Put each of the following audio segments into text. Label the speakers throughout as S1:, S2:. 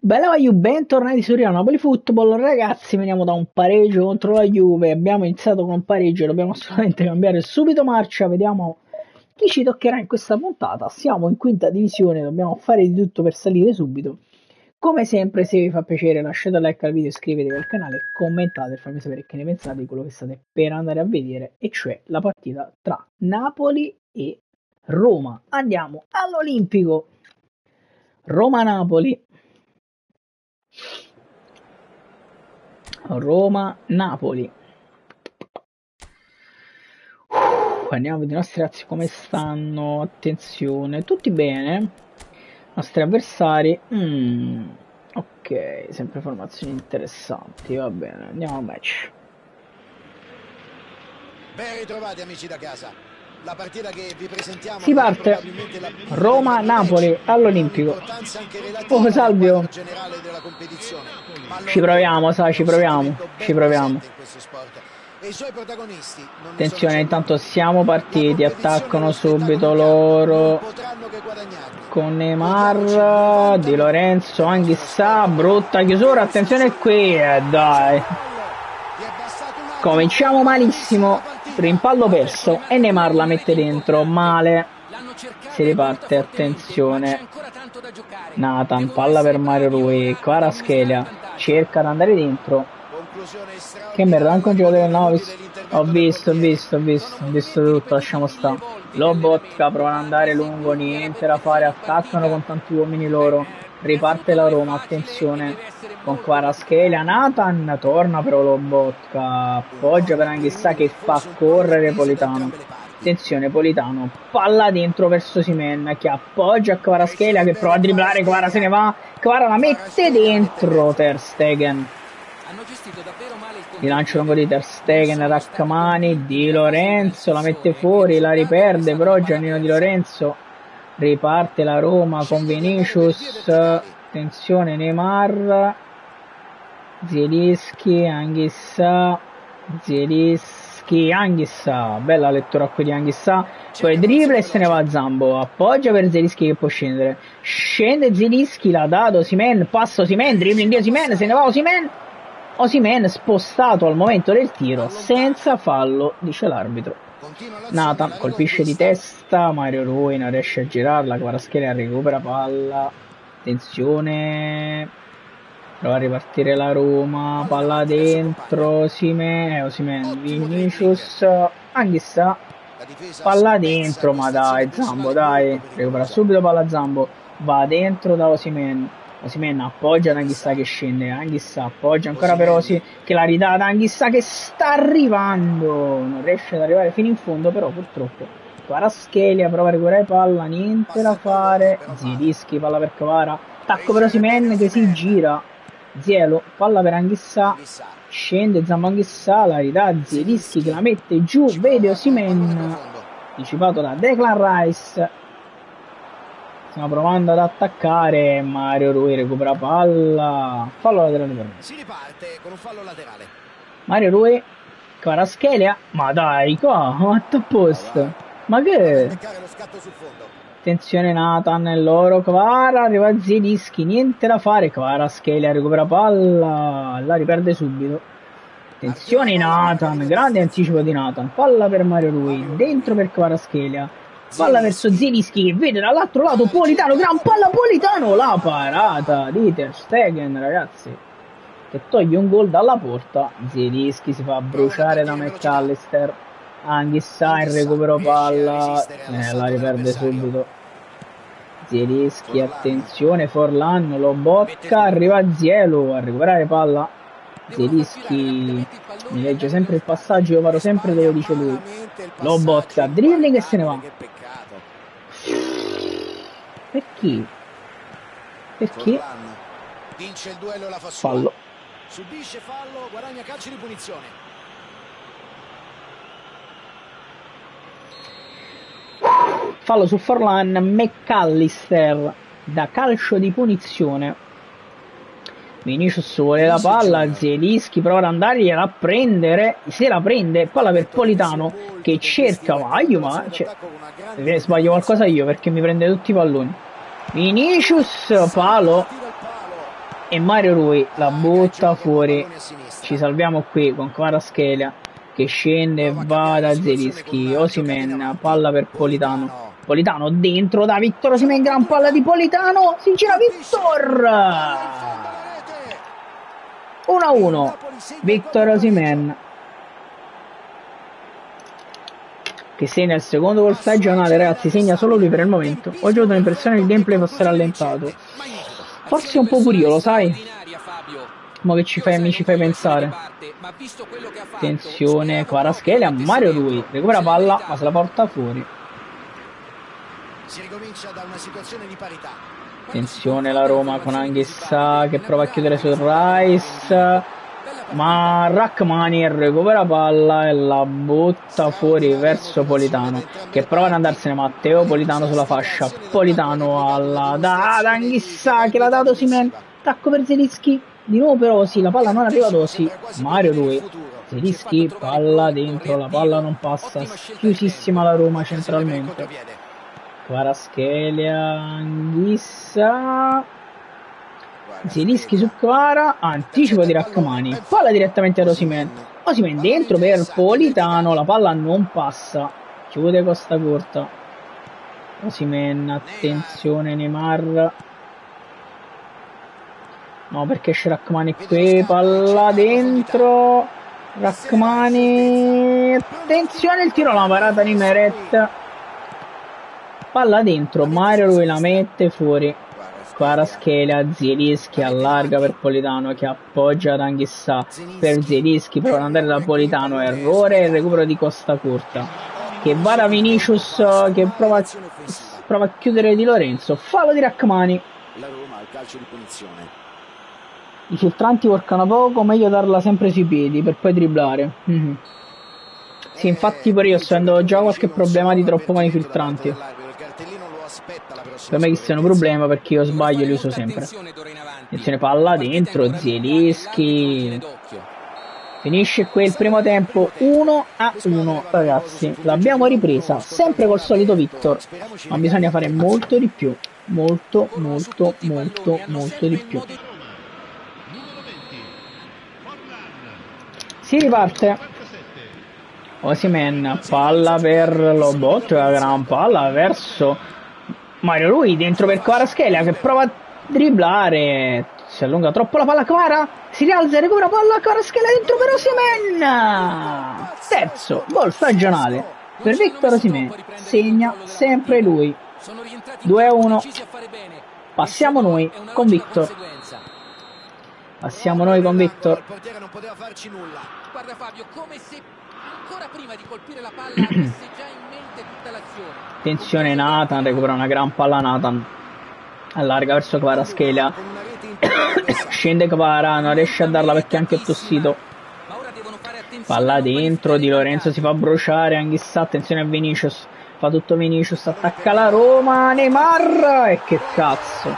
S1: Bella Juve, bentornati su Real Napoli Football. Ragazzi, veniamo da un pareggio contro la Juve. Abbiamo iniziato con un pareggio, dobbiamo assolutamente cambiare subito marcia. Vediamo chi ci toccherà in questa puntata. Siamo in quinta divisione, dobbiamo fare di tutto per salire subito. Come sempre, se vi fa piacere, lasciate un like al video, iscrivetevi al canale, commentate e fatemi sapere che ne pensate di quello che state per andare a vedere, e cioè la partita tra Napoli e Roma. Andiamo all'Olimpico. Roma-Napoli. Roma-Napoli. Andiamo a vedere i nostri ragazzi come stanno. Attenzione, tutti bene. I nostri avversari. Ok, sempre formazioni interessanti. Va bene, andiamo al match.
S2: Ben ritrovati amici da casa. La partita che vi presentiamo
S1: Si parte. Roma-Napoli all'Olimpico. Oh, Salvio. Ci proviamo, sai, ci proviamo.
S2: E i suoi protagonisti
S1: attenzione, intanto siamo partiti, attaccano subito loro con Neymar, Di Lorenzo, Anghissà, brutta chiusura, attenzione qui, dai. Cominciamo malissimo, rimpallo perso e Neymar la mette dentro, male. Si riparte, attenzione. Nathan, palla per Mario Rui, Kvaratskhelia, cerca di andare dentro. Che merda, anche un giocatore no, ho visto tutto, lasciamo stare. Lobotka prova ad andare lungo, niente da fare, attaccano con tanti uomini loro. Riparte la Roma, attenzione, con Kvaratskhelia, Nathan, torna però Lobotka, appoggia per Anghissà che fa correre Politano. Attenzione, Politano, palla dentro verso Osimhen che appoggia a Kvaratskhelia che prova a dribblare, Kvara se ne va, Kvara la mette dentro, Ter Stegen. Il lancio lungo di Ter Stegen, Rachmani, Di Lorenzo la mette fuori, la riperde però Giannino Di Lorenzo. Riparte la Roma con Vinicius, attenzione Neymar, Zielinski, Anghissà, Anghissà, bella lettura qui di Anghissà, poi dribble e se ne va a Zambo, appoggia per Zielinski che può scendere, scende Zielinski, l'ha dato Osimhen, passa Osimhen, dribbling di Osimhen, se ne va Osimhen spostato al momento del tiro, senza fallo, dice l'arbitro. Nathan colpisce di testa, Mario Rui non riesce a girarla, Kvaratskhelia recupera palla, attenzione, prova a ripartire la Roma, palla dentro, Osimhen, Vinicius, Anghissà, palla dentro, ma dai Zambo, dai, recupera subito palla Zambo, va dentro da Osimhen appoggia ad Anghissà che scende, Anghissà appoggia ancora per Osi che la ridà ad Anghissà che sta arrivando, non riesce ad arrivare fino in fondo però purtroppo. Kvaratskhelia prova a recuperare palla, niente da fare, Zielinski, palla per Kvara, attacco per Osimhen che si gira, Zielo, palla per Anghissà, scende Zambo Anghissà, la ridà a Zielinski che la mette giù, vede Osimhen, anticipato da Declan Rice. Stiamo provando ad attaccare, Mario Rui recupera palla, fallo laterale per me.
S2: Si riparte con un fallo laterale.
S1: Mario Rui, Kvaratskhelia, ma dai, qua, fatto apposta. Ma che? Attenzione Nathan, loro Kvara, arriva Zielinski, niente da fare, Kvaratskhelia recupera palla, la riperde subito. Attenzione Nathan, grande anticipo di Nathan, palla per Mario Rui, dentro per Kvaratskhelia. Palla verso Zielinski che vede dall'altro lato Politano, gran palla Politano, la parata di Ter Stegen, ragazzi, che toglie un gol dalla porta. Zielinski si fa bruciare da McAllister, Anghissà in recupero palla, la riperde subito. Zielinski, attenzione Forlan, Lobotka, arriva Zielo a recuperare palla. Zielinski mi legge sempre il passaggio, io vado sempre dove dice lui. Lobotka, dribbling e se ne va. Perché?
S2: Vince il duello, la fa sua.
S1: Fallo.
S2: Subisce fallo, guadagna calci di punizione.
S1: Fallo su Forlan, McAllister da calcio di punizione. Vinicius vuole la palla, Zielinski prova ad andare a prendere, se la prende, palla per Politano che cerca, sbaglio qualcosa io perché mi prende tutti i palloni. Vinicius, palo, e Mario Rui la butta fuori. Ci salviamo qui con Kvaratskhelia che scende e va da Zielinski. Osimhen, palla per Politano. Politano dentro da Victor Osimhen, gran palla di Politano, si gira Victor! 1-1, Victor Osimhen che segna il secondo gol stagionale, ragazzi, segna solo lui per il momento. Oggi ho avuto l'impressione che il gameplay fosse rallentato. Forse un po' pure io, lo sai? Ma che mi ci fai pensare? Attenzione, Kvaratskhelia, Mario Rui, recupera palla ma se la porta fuori.
S2: Si ricomincia da una situazione di parità.
S1: Attenzione la Roma con Anghissà che prova a chiudere sul Rice, ma Rachmani recupera palla e la butta fuori verso Politano che prova ad andarsene. Matteo Politano sulla fascia, Politano alla da Anghissà che l'ha dato Osimhen, tacco per Zielinski, di nuovo però sì, la palla non arriva ad Osi, Mario Rui, Zielinski, palla dentro, la palla non passa, chiusissima la Roma centralmente. Kvaratskhelia, Anghissa, Zielinski su Kvara, anticipo di Rachmani, palla direttamente ad Osimhen. Osimhen dentro per Politano, la palla non passa, chiude Costa Curta. Osimhen, attenzione Neymar, no perché c'è Rachmani qui, palla dentro, Rachmani, attenzione il tiro, la parata di Meret. Palla dentro, Mario Rui la mette fuori. Kvaratskhelia, Zielinski allarga per Politano che appoggia ad Anghissà per Zielinski, prova ad andare da Politano, errore e recupero di Costa Curta che va da Vinicius che prova a chiudere Di Lorenzo, fallo di Rachmani.
S2: La Roma al calcio di punizione.
S1: I filtranti workano poco, meglio darla sempre sui piedi per poi dribblare. Sì, infatti pure io sto avendo già qualche problema di troppo con i filtranti. Per me che sia un problema perché io sbaglio e li uso sempre. Attenzione, palla dentro, Zielinski. Finisce qui il primo tempo 1-1, ragazzi. L'abbiamo ripresa, sempre col solito Victor. Ma bisogna fare molto di più. Molto di più. Si riparte. Osimhen, palla per Lobot, la gran palla verso Mario Rui, dentro per Kvaratskhelia che prova a dribblare, si allunga troppo la palla Kvara, si rialza e recupera palla Kvaratskhelia dentro per Osimhen, terzo gol stagionale per Victor Osimhen, segna sempre lui, 2-1, passiamo noi con Victor. Passiamo noi con Victor.
S2: Il portiere non poteva farci nulla. Guarda Fabio, come se ancora prima di colpire la palla avesse già in mente tutta l'azione.
S1: Attenzione Nathan, recupera una gran palla Nathan. Allarga verso Kvaratskhelia. Scende Kvara, non riesce a darla perché anche è tossito. Palla dentro, Di Lorenzo si fa bruciare, Anghissà, attenzione a Vinicius. Fa tutto Vinicius, attacca la Roma, Neymar, e che cazzo.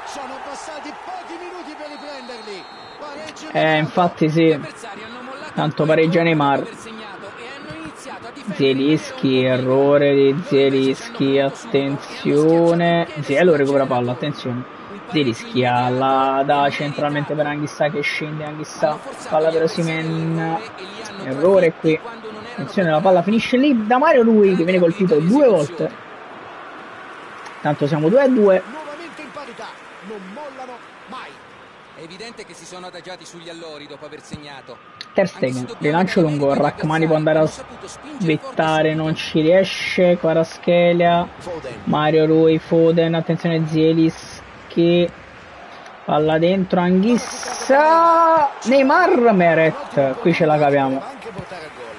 S2: Sono passati pochi minuti per riprenderli.
S1: Infatti sì, tanto pareggia Neymar. Zielinski, errore di Zielinski, attenzione, Zielo recupera palla, attenzione, Zielinski alla da centralmente per Anghissà che scende, Anghissà, palla per Osimhen, errore qui, attenzione la palla finisce lì da Mario Rui che viene colpito 2 volte, tanto siamo 2-2.
S2: Nuovamente in parità, non mollano mai.
S3: È evidente che si sono adagiati sugli allori dopo aver segnato.
S1: Ter Stegen, rilancio lungo, Rachmani può andare a svettare, non ci riesce, Kvaratskhelia, Mario Rui, Foden, attenzione Zielinski, palla dentro, Anghissà, Neymar, Meret, qui ce la capiamo,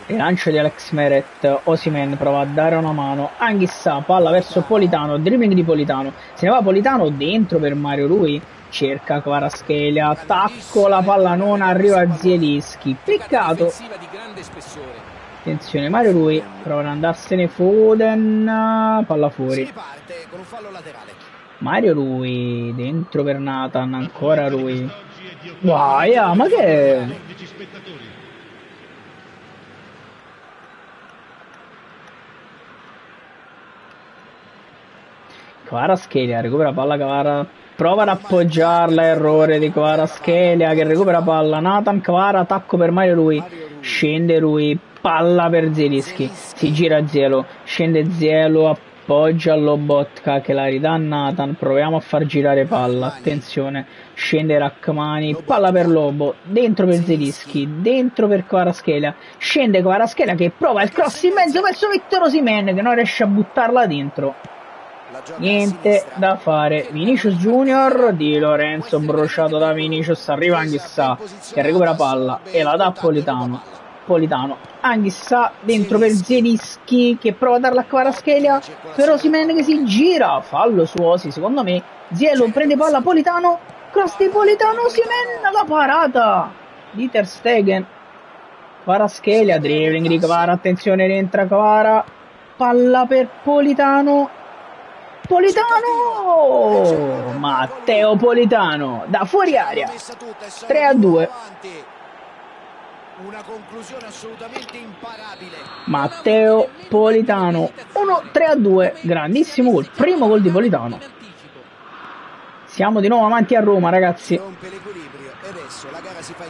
S1: rilancio di Alex Meret, Osimhen prova a dare una mano, Anghissà, palla verso Politano, dribbling di Politano, se ne va Politano dentro per Mario Rui, cerca Kvaratskhelia, attacco, la palla non arriva a Zielinski, peccato. Attenzione Mario Rui, prova ad andarsene Foden, palla fuori. Mario Rui, dentro per Nathan, ancora Rui. Guaia, ma che... Kvaratskhelia, recupera palla Kvara. prova ad appoggiarla, errore di Kvaratskhelia che recupera palla, Nathan, Kvara, attacco per Mario Rui, scende Rui, palla per Zielinski, si gira Zielo, scende Zielo, appoggia Lobotka che la ridà a Nathan, proviamo a far girare palla, attenzione, scende Rachmani, palla per Lobo, dentro per Zielinski, dentro per Kvaratskhelia, scende Kvaratskhelia che prova il cross in mezzo verso Victor Osimhen che non riesce a buttarla dentro. Niente da fare. Vinicius Junior, Di Lorenzo bruciato da Vinicius, arriva Anghissà che recupera palla e la dà a Politano, Anghissà dentro per Zielinski che prova a darla a Kvaratskhelia, per Osimhen che si gira, fallo su Osi secondo me. Zielo prende palla, Politano, cross di Politano, Osimhen, la parata di Ter Stegen. Kvaratskhelia, dribbling di Kvara, attenzione, rientra Kvara, palla per Politano, Matteo Politano da fuori area, 3-2.
S4: Una conclusione assolutamente imparabile.
S1: Matteo Politano 3-2, grandissimo gol, primo gol di Politano. Siamo di nuovo avanti a Roma, ragazzi.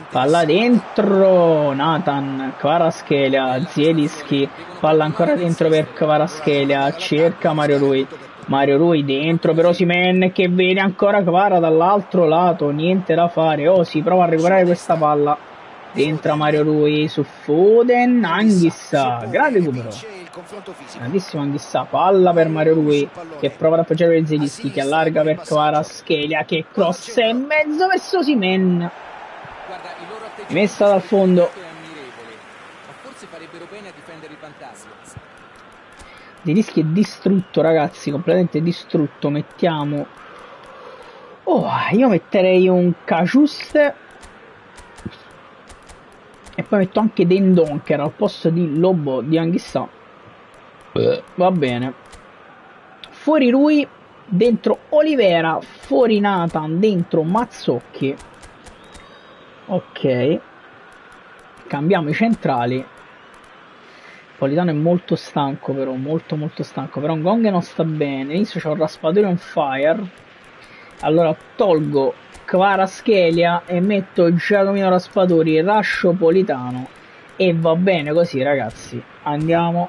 S1: Palla dentro, Nathan, Kvaratskhelia, Zielinski, palla ancora dentro per Kvaratskhelia, cerca Mario Rui dentro per Osimhen che vede ancora Kvara dall'altro lato, niente da fare. Si prova a recuperare questa palla, entra Mario Rui su Foden, Anghissà, grande recupero, grandissimo Anghissà, palla per Mario Rui che prova ad appoggiare per Zielinski che allarga per Kvaratskhelia che cross in mezzo verso Osimhen, messa dal fondo.
S3: Forse farebbero bene a difendere il vantaggio.
S1: Zielinski è distrutto, ragazzi, completamente distrutto. Mettiamo io metterei un Caciuste e poi metto anche Dendonker al posto di Lobo di Anghissà. Va bene. Fuori Rui, dentro Olivera, fuori Nathan, dentro Mazzocchi. Ok, cambiamo i centrali. Politano è molto stanco, però molto stanco, però Ngong non sta bene. Inizio c'ho un Raspadori on fire, allora tolgo Kvaratskhelia e metto Giacomino Raspadori, lascio Politano e va bene così, ragazzi. Andiamo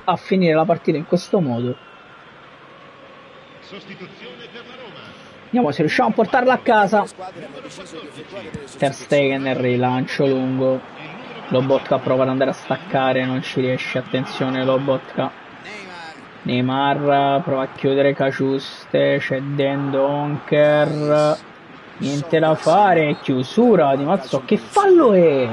S1: a finire la partita in questo modo. Vediamo se riusciamo a portarla a casa. Ter Stegen nel rilancio lungo, Lobotka prova ad andare a staccare, non ci riesce, attenzione Lobotka. Neymar prova a chiudere Caciuste, c'è Dendonker, niente da fare, chiusura di Mazzo, che fallo è?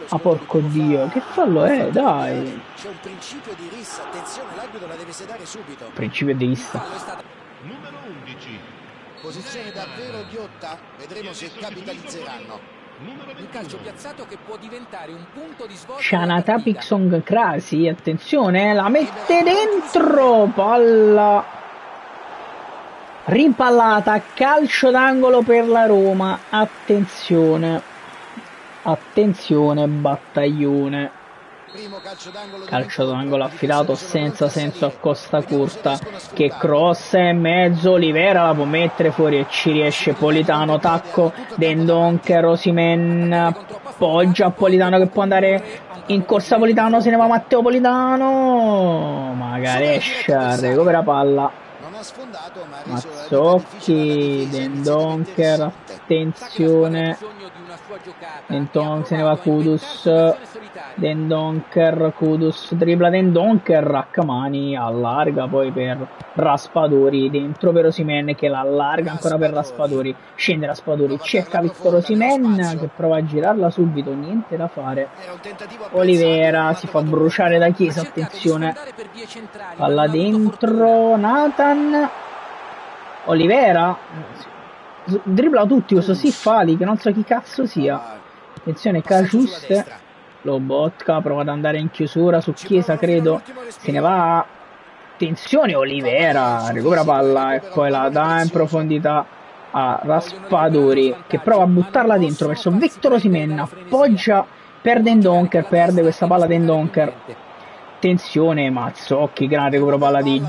S1: Ah, porco Dio, che fallo è, dai.
S4: C'è un principio di rissa, attenzione, l'arbitro la deve sedare subito.
S1: Principio di rissa.
S5: Numero 11.
S4: Posizione davvero ghiotta, vedremo se capitalizzeranno.
S3: Un calcio piazzato che può diventare un punto di svolta.
S1: Shanata Pixong Crasi, attenzione, la mette dentro, palla rimpallata, calcio d'angolo per la Roma, attenzione, battaglione. Calcio d'angolo affidato senza senso a Costa Curta che crossa in mezzo, Olivera la può mettere fuori e ci riesce. Politano, tacco, Dendonker, Osimhen appoggia a Politano che può andare in corsa, Politano se ne va, Matteo Politano, Magarescia recupera palla, Mazzocchi, Dendonker, attenzione, Dendonker se ne va, Kudus, Dendonker, Kudus dribbla Dendonker, Rachmani allarga poi per Raspadori, dentro per Osimhen che la allarga ancora per Raspadori, scende Raspadori, cerca Victor Osimhen che prova a girarla subito, niente da fare. Olivera si fa bruciare da Chiesa, attenzione, palla dentro, Nathan, Olivera dribbla tutti questo Siffali che non so chi cazzo sia, attenzione Caciuste, Lobotka prova ad andare in chiusura su Chiesa, credo, se ne va, attenzione Olivera recupera palla e poi la dà in profondità a Raspadori che prova a buttarla dentro verso Victor Osimhen, appoggia per Dendonker, perde questa palla Dendonker, attenzione, Mazzocchi, gran recupero palla di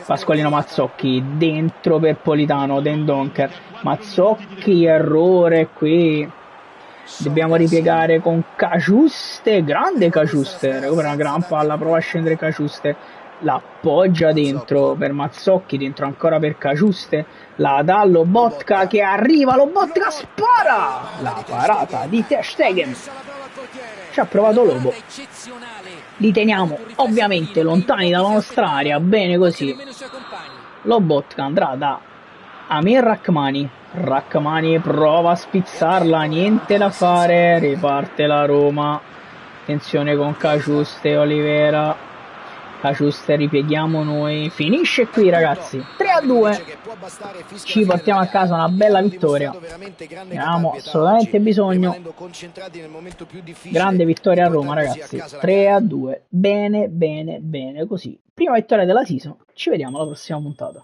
S1: Pasqualino Mazzocchi, dentro per Politano, Dendonker, Mazzocchi, errore qui, dobbiamo ripiegare con Caciuste, grande Caciuste, recupera una gran palla, prova a scendere Caciuste, la appoggia dentro per Mazzocchi, dentro ancora per Caciuste, la dà Lobotka che arriva, Lobotka spara, la parata di Ter Stegen, ci ha provato Lobo, li teniamo ovviamente lontani dalla nostra area, bene così, Lobotka andrà da Amir Rachmani, Rachmani prova a spizzarla, niente da fare, riparte la Roma, attenzione con Caciuste, Olivera, Caciuste, ripieghiamo noi, finisce qui ragazzi, 3-2, ci portiamo a casa una bella vittoria, abbiamo assolutamente bisogno, grande vittoria a Roma ragazzi, 3-2, bene bene bene così, prima vittoria della season, ci vediamo alla prossima puntata.